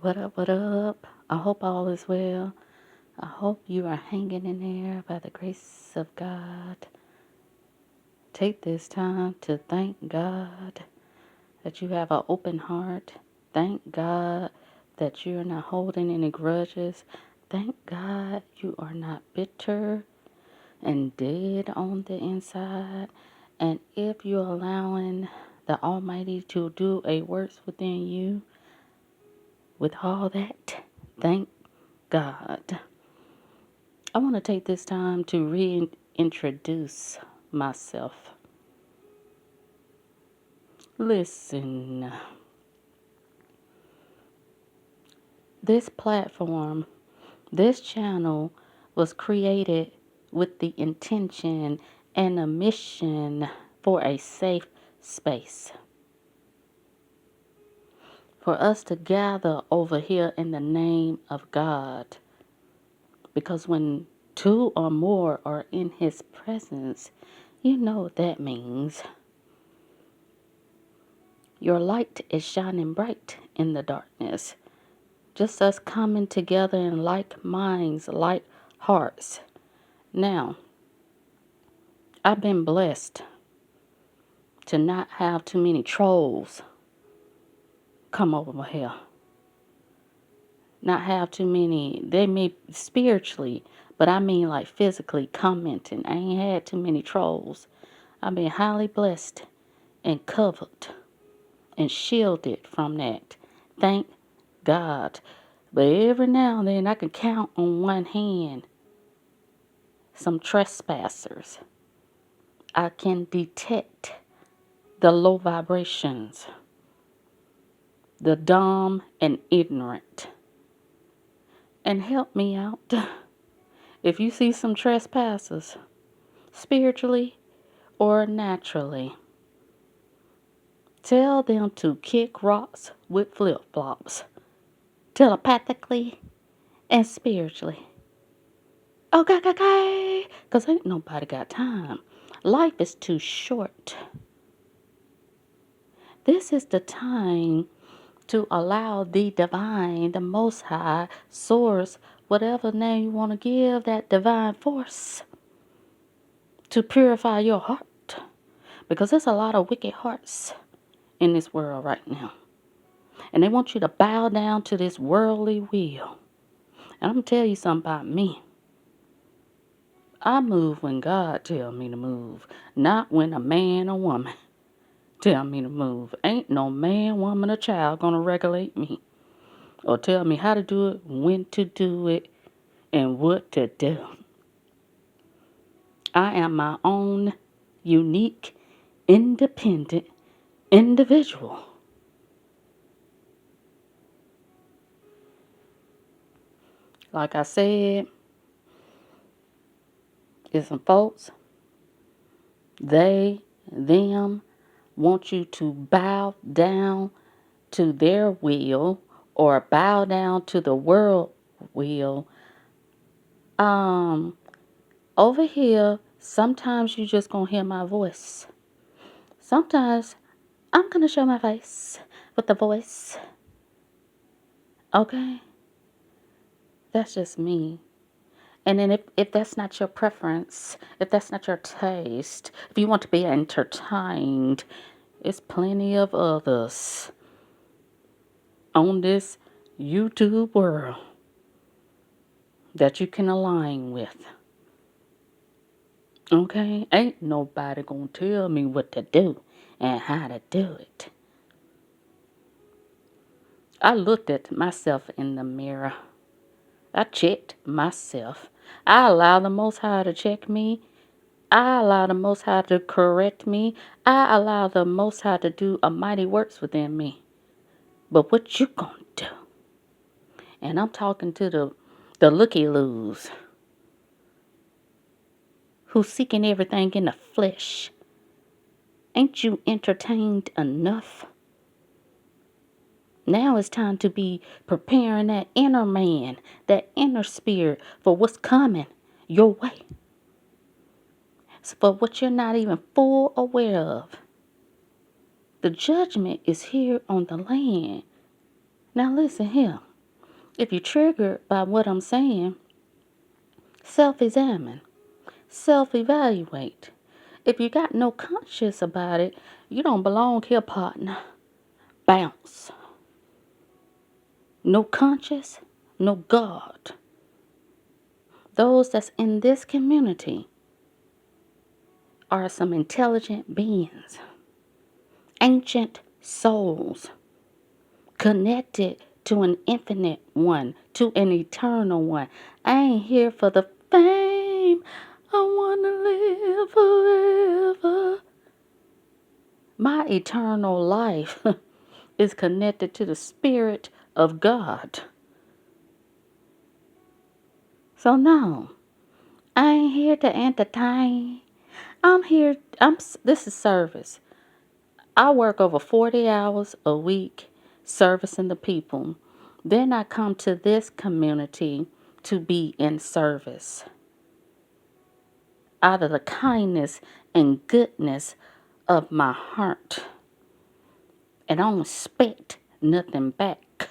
What up, what up? I hope all is well. I hope you are hanging in there by the grace of God. Take this time to thank God that you have an open heart. Thank God that you're not holding any grudges. Thank God you are not bitter and dead on the inside. And if you're allowing the Almighty to do a work within you, with all that, thank God. I want to take this time to reintroduce myself. Listen, this platform, this channel was created with the intention and a mission for a safe space. For us to gather over here in the name of God. Because when two or more are in His presence, you know what that means. Your light is shining bright in the darkness. Just us coming together in like minds, like hearts. Now, I've been blessed to not have too many trolls come over my here. Not have too many, they may spiritually, but I mean like physically commenting. I ain't had too many trolls. I've been highly blessed and covered and shielded from that. Thank God. But every now and then I can count on one hand some trespassers. I can detect the low vibrations, the dumb and ignorant. And help me out. If you see some trespassers, spiritually or naturally, tell them to kick rocks with flip-flops, telepathically and spiritually. Okay, because ain't nobody got time. Life is too short. This is the time to allow the divine, the Most High, Source, whatever name you want to give that divine force, to purify your heart. Because there's a lot of wicked hearts in this world right now. And they want you to bow down to this worldly will. And I'm going to tell you something about me. I move when God tells me to move, not when a man or woman tell me to move. Ain't no man, woman, or child going to regulate me or tell me how to do it, when to do it, and what to do. I am my own unique, independent individual. Like I said, there's some folks, they, them, want you to bow down to their will or bow down to the world will. Over here, sometimes you just gonna hear my voice. Sometimes I'm gonna show my face with the voice. Okay? That's just me. And then if that's not your preference, if that's not your taste, if you want to be entertained, there's plenty of others on this YouTube world that you can align with. Okay? Ain't nobody gonna tell me what to do and how to do it. I looked at myself in the mirror. I checked myself. I allowed the Most High to check me. I allow the Most High to correct me. I allow the Most High to do a mighty works within me. But what you gonna do? And I'm talking to the looky-loos who's seeking everything in the flesh. Ain't you entertained enough? Now it's time to be preparing that inner man, that inner spirit for what's coming your way. So for what you're not even full aware of. The judgment is here on the land. Now listen here. If you're triggered by what I'm saying, self-examine, self-evaluate. If you got no conscience about it, you don't belong here, partner. Bounce. No conscience, no God. Those that's in this community are some intelligent beings, ancient souls, connected to an infinite one, to an eternal one. I ain't here for the fame. I want to live forever. My eternal life is connected to the Spirit of God. So no, I ain't here to entertain. This is service. I work over 40 hours a week servicing the people. Then I come to this community to be in service. Out of the kindness and goodness of my heart. And I don't expect nothing back.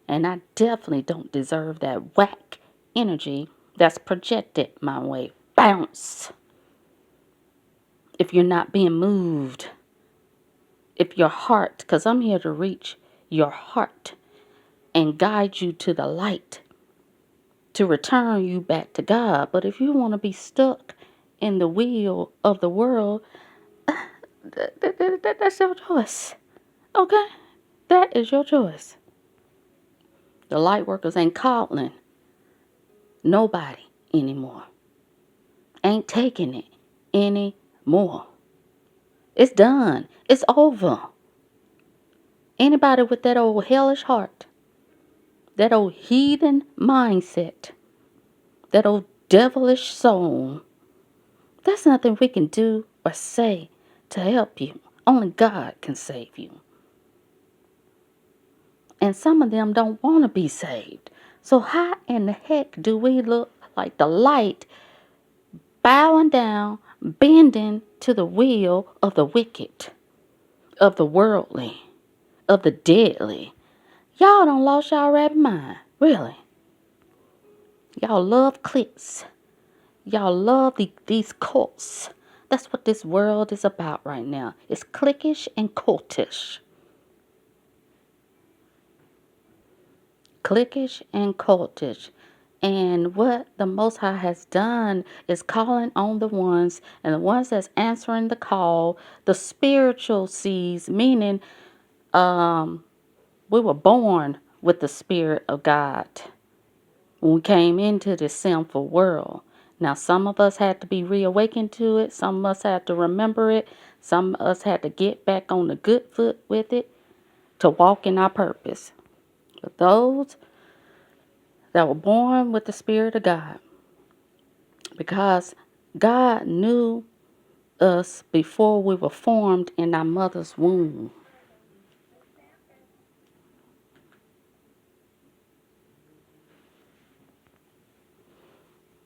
And I definitely don't deserve that whack energy that's projected my way. Bounce. If you're not being moved. If your heart, because I'm here to reach your heart and guide you to the light, to return you back to God. But if you want to be stuck in the wheel of the world, that's your choice. Okay? That is your choice. The Lightworkers ain't calling nobody anymore. Ain't taking it anymore. It's done. It's over. Anybody with that old hellish heart, that old heathen mindset, that old devilish soul, there's nothing we can do or say to help you. Only God can save you. And some of them don't want to be saved. So how in the heck do we look like the light bowing down, bending to the will of the wicked, of the worldly, of the deadly? Y'all done lost y'all rabbit mind. Really. Y'all love cliques. Y'all love these cults. That's what this world is about right now. It's cliquish and cultish. Cliquish and cultish. And what the Most High has done is calling on the ones, and the ones that's answering the call, the spiritual seeds, meaning we were born with the Spirit of God when we came into this sinful world. Now, some of us had to be reawakened to it. Some of us had to remember it. Some of us had to get back on the good foot with it to walk in our purpose. But those that were born with the Spirit of God, because God knew us before we were formed in our mother's womb.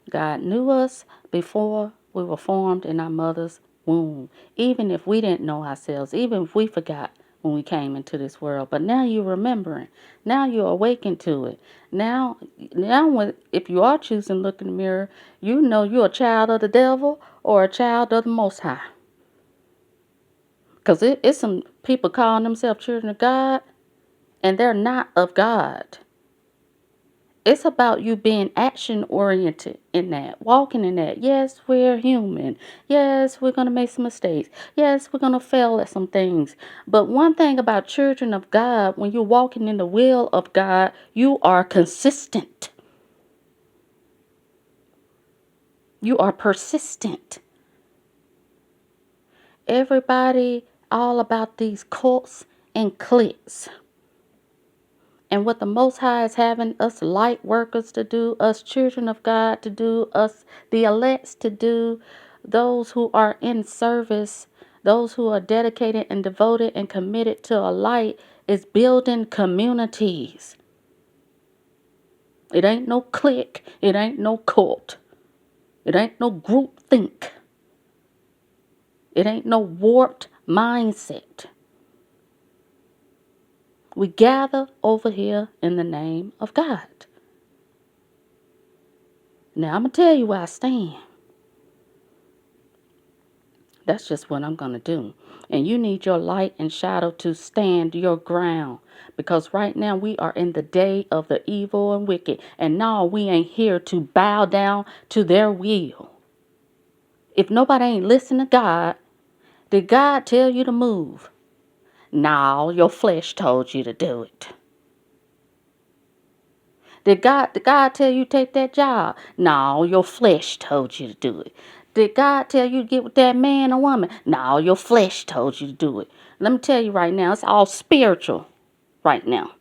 God knew us before we were formed in our mother's womb. Even if we didn't know ourselves, even if we forgot when we came into this world. But now you're remembering. Now you're awakened to it. Now if you are choosing to look in the mirror, you know you're a child of the devil or a child of the Most High. Because it's some people calling themselves children of God, and they're not of God. It's about you being action-oriented in that, walking in that. Yes, we're human. Yes, we're going to make some mistakes. Yes, we're going to fail at some things. But one thing about children of God, when you're walking in the will of God, you are consistent. You are persistent. Everybody all about these cults and cliques. And what the Most High is having us light workers to do, us children of God to do, us the elects to do, those who are in service, those who are dedicated and devoted and committed to a light, is building communities. It ain't no clique. It ain't no cult. It ain't no group think. It ain't no warped mindset. We gather over here in the name of God. Now, I'm going to tell you where I stand. That's just what I'm going to do. And you need your light and shadow to stand your ground. Because right now we are in the day of the evil and wicked. And no, we ain't here to bow down to their will. If nobody ain't listening to God, did God tell you to move? No, your flesh told you to do it. Did God tell you to take that job? No, your flesh told you to do it. Did God tell you to get with that man or woman? No, your flesh told you to do it. Let me tell you right now, it's all spiritual right now.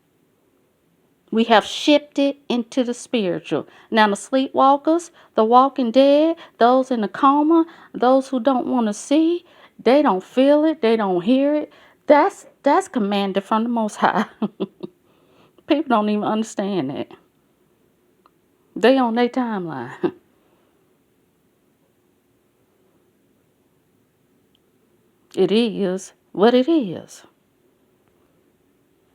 We have shifted into the spiritual. Now the sleepwalkers, the walking dead, those in the coma, those who don't want to see, they don't feel it, they don't hear it. That's commanded from the Most High. People don't even understand that. They on their timeline. It is what it is.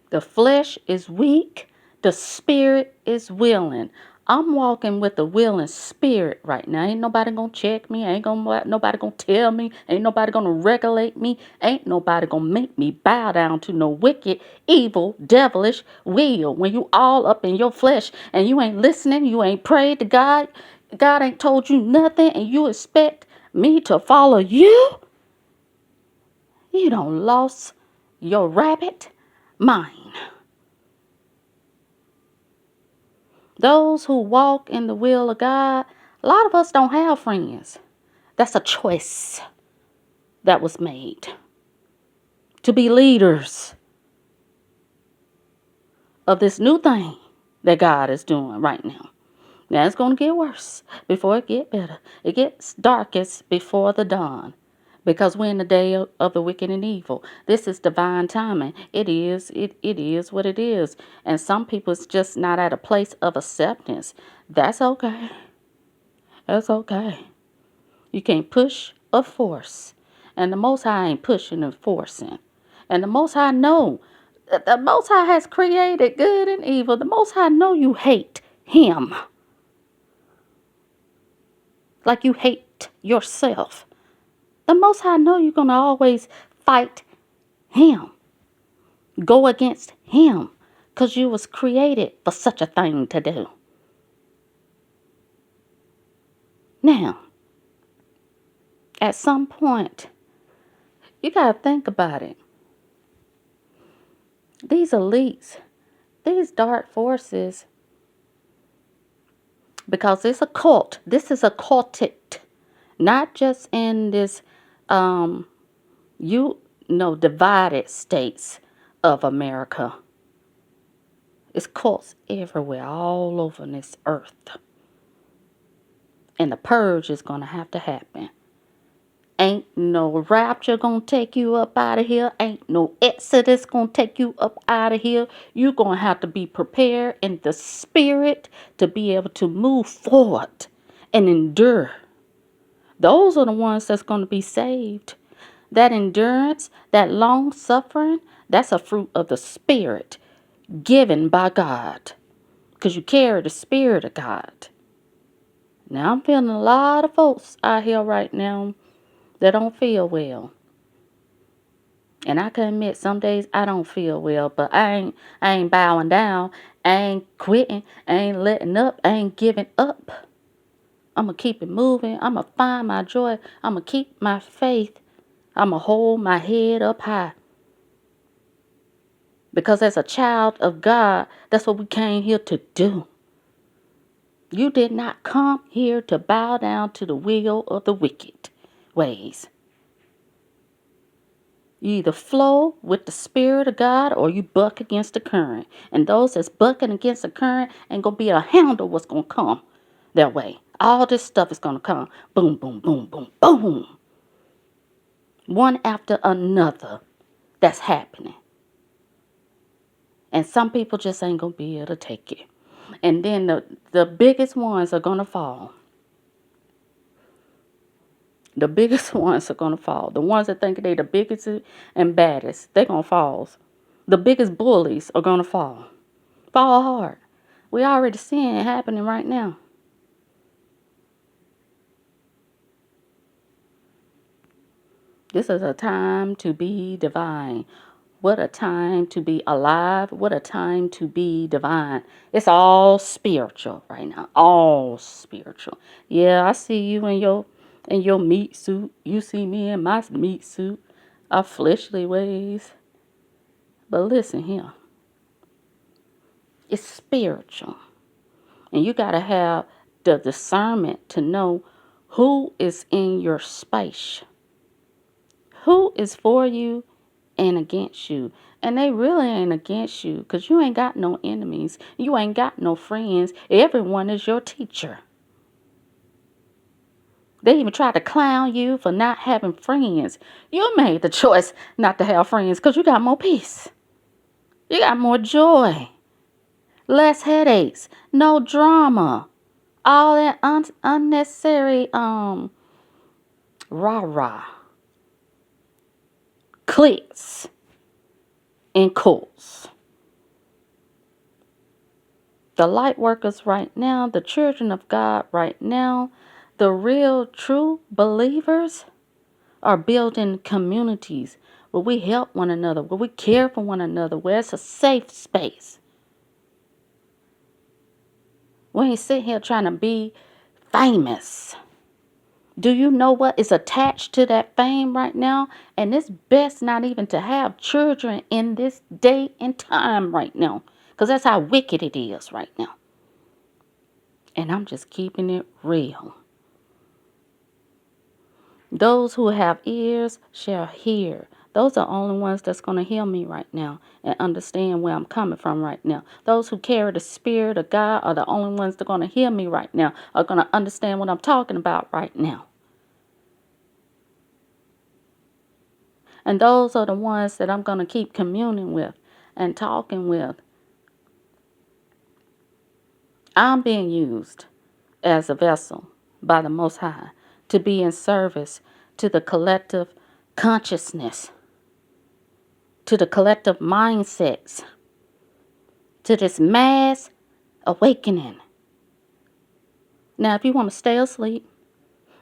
The flesh is weak. The spirit is willing. I'm walking with the willing spirit right now. Ain't nobody gonna check me. Nobody gonna tell me. Ain't nobody gonna regulate me. Ain't nobody gonna make me bow down to no wicked, evil, devilish will. When you all up in your flesh and you ain't listening, you ain't prayed to God, God ain't told you nothing, and you expect me to follow you? You done lost your rabbit mind. Those who walk in the will of God, a lot of us don't have friends. That's a choice that was made to be leaders of this new thing that God is doing right now. Now it's going to get worse before it get better. It gets darkest before the dawn. Because we're in the day of the wicked and evil. This is divine timing. It is what it is. And some people it's just not at a place of acceptance. That's okay. That's okay. You can't push or force. And the Most High ain't pushing and forcing. And the Most High know. The Most High has created good and evil. The Most High know you hate Him. Like you hate yourself. The Most High know you're going to always fight Him. Go against Him. Because you was created for such a thing to do. Now, at some point, you got to think about it. These elites, these dark forces, because it's a cult. This is a cultic. Not just in this, divided states of America. It's cults everywhere, all over this earth. And the purge is going to have to happen. Ain't no rapture going to take you up out of here. Ain't no exodus going to take you up out of here. You're going to have to be prepared in the spirit to be able to move forward and endure. Those are the ones that's going to be saved. That endurance, that long suffering, that's a fruit of the Spirit given by God. Because you carry the Spirit of God. Now, I'm feeling a lot of folks out here right now that don't feel well. And I can admit, some days I don't feel well, but I ain't bowing down. I ain't quitting. I ain't letting up. I ain't giving up. I'm going to keep it moving. I'm going to find my joy. I'm going to keep my faith. I'm going to hold my head up high. Because as a child of God, that's what we came here to do. You did not come here to bow down to the will of the wicked ways. You either flow with the Spirit of God or you buck against the current. And those that's bucking against the current ain't going to be a handle what's going to come their way. All this stuff is going to come. Boom, boom, boom, boom, boom. One after another that's happening. And some people just ain't going to be able to take it. And then the biggest ones are going to fall. The biggest ones are going to fall. The ones that think they the biggest and baddest, they're going to fall. The biggest bullies are going to fall. Fall hard. We already seeing it happening right now. This is a time to be divine. What a time to be alive. What a time to be divine. It's all spiritual right now. All spiritual. Yeah, I see you in your meat suit. You see me in my meat suit. Our fleshly ways. But listen here. It's spiritual. And you got to have the discernment to know who is in your space. Who is for you and against you. And they really ain't against you because you ain't got no enemies. You ain't got no friends. Everyone is your teacher. They even try to clown you for not having friends. You made the choice not to have friends because you got more peace. You got more joy. Less headaches. No drama. All that unnecessary rah-rah. Cliques and cults. The light workers right now, the children of God right now, the real true believers are building communities where we help one another, where we care for one another, where it's a safe space. We ain't sitting here trying to be famous. Do you know what is attached to that fame right now? And it's best not even to have children in this day and time right now, because that's how wicked it is right now. And I'm just keeping it real. Those who have ears shall hear. Those are the only ones that's going to hear me right now and understand where I'm coming from right now. Those who carry the Spirit of God are the only ones that are going to hear me right now, are going to understand what I'm talking about right now. And those are the ones that I'm going to keep communing with and talking with. I'm being used as a vessel by the Most High to be in service to the collective consciousness, to the collective mindsets, to this mass awakening. Now, if you want to stay asleep,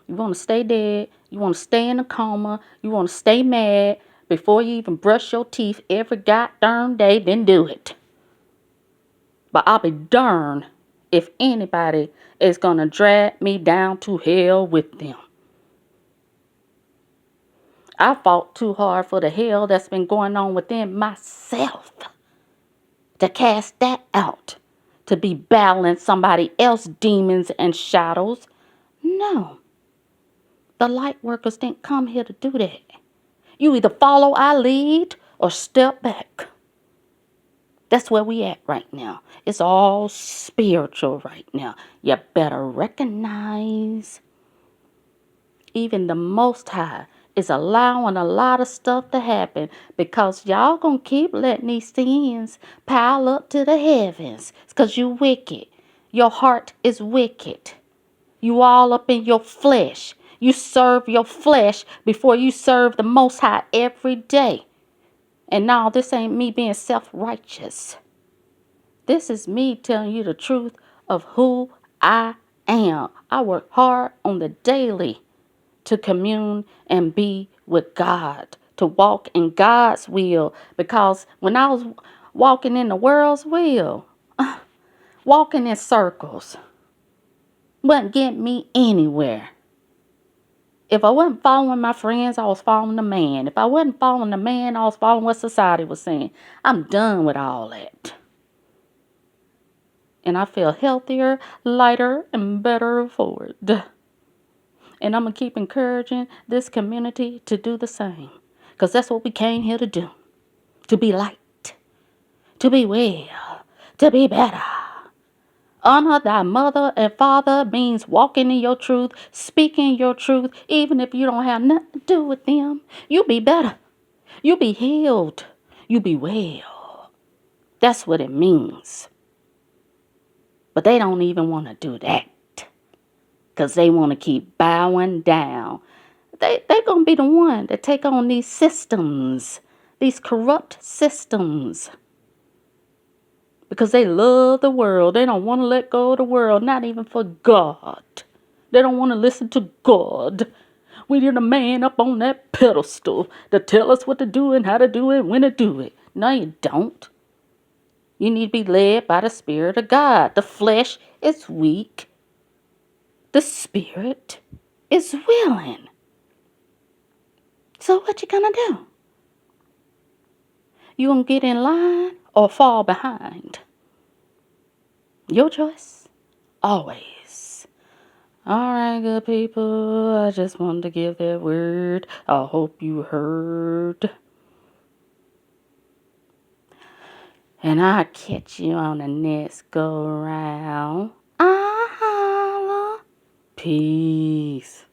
you want to stay dead, you want to stay in a coma, you want to stay mad before you even brush your teeth every goddamn day, then do it. But I'll be darned if anybody is going to drag me down to hell with them. I fought too hard for the hell that's been going on within myself to cast that out, to be battling somebody else's demons and shadows. No. The light workers didn't come here to do that. You either follow our lead or step back. That's where we at right now. It's all spiritual right now. You better recognize even the Most High is allowing a lot of stuff to happen because y'all gonna keep letting these sins pile up to the heavens. It's because you wicked. Your heart is wicked. You all up in your flesh. You serve your flesh before you serve the Most High every day. And now this ain't me being self-righteous. This is me telling you the truth of who I am. I work hard on the daily to commune and be with God, to walk in God's will. Because when I was walking in the world's will, walking in circles, wouldn't get me anywhere. If I wasn't following my friends, I was following the man. If I wasn't following the man, I was following what society was saying. I'm done with all that. And I feel healthier, lighter, and better for it. And I'm going to keep encouraging this community to do the same. Because that's what we came here to do. To be light. To be well. To be better. Honor thy mother and father means walking in your truth, speaking your truth, even if you don't have nothing to do with them. You be better. You be healed. You be well. That's what it means. But they don't even want to do that. Because they want to keep bowing down. They're going to be the one that take on these systems, these corrupt systems. Because they love the world. They don't want to let go of the world, not even for God. They don't want to listen to God. We need a man up on that pedestal to tell us what to do and how to do it and when to do it. No, you don't. You need to be led by the Spirit of God. The flesh is weak. The Spirit is willing. So what you gonna do? You gonna get in line or fall behind? Your choice. Always. Alright, good people. I just wanted to give that word. I hope you heard. And I'll catch you on the next go round. Peace.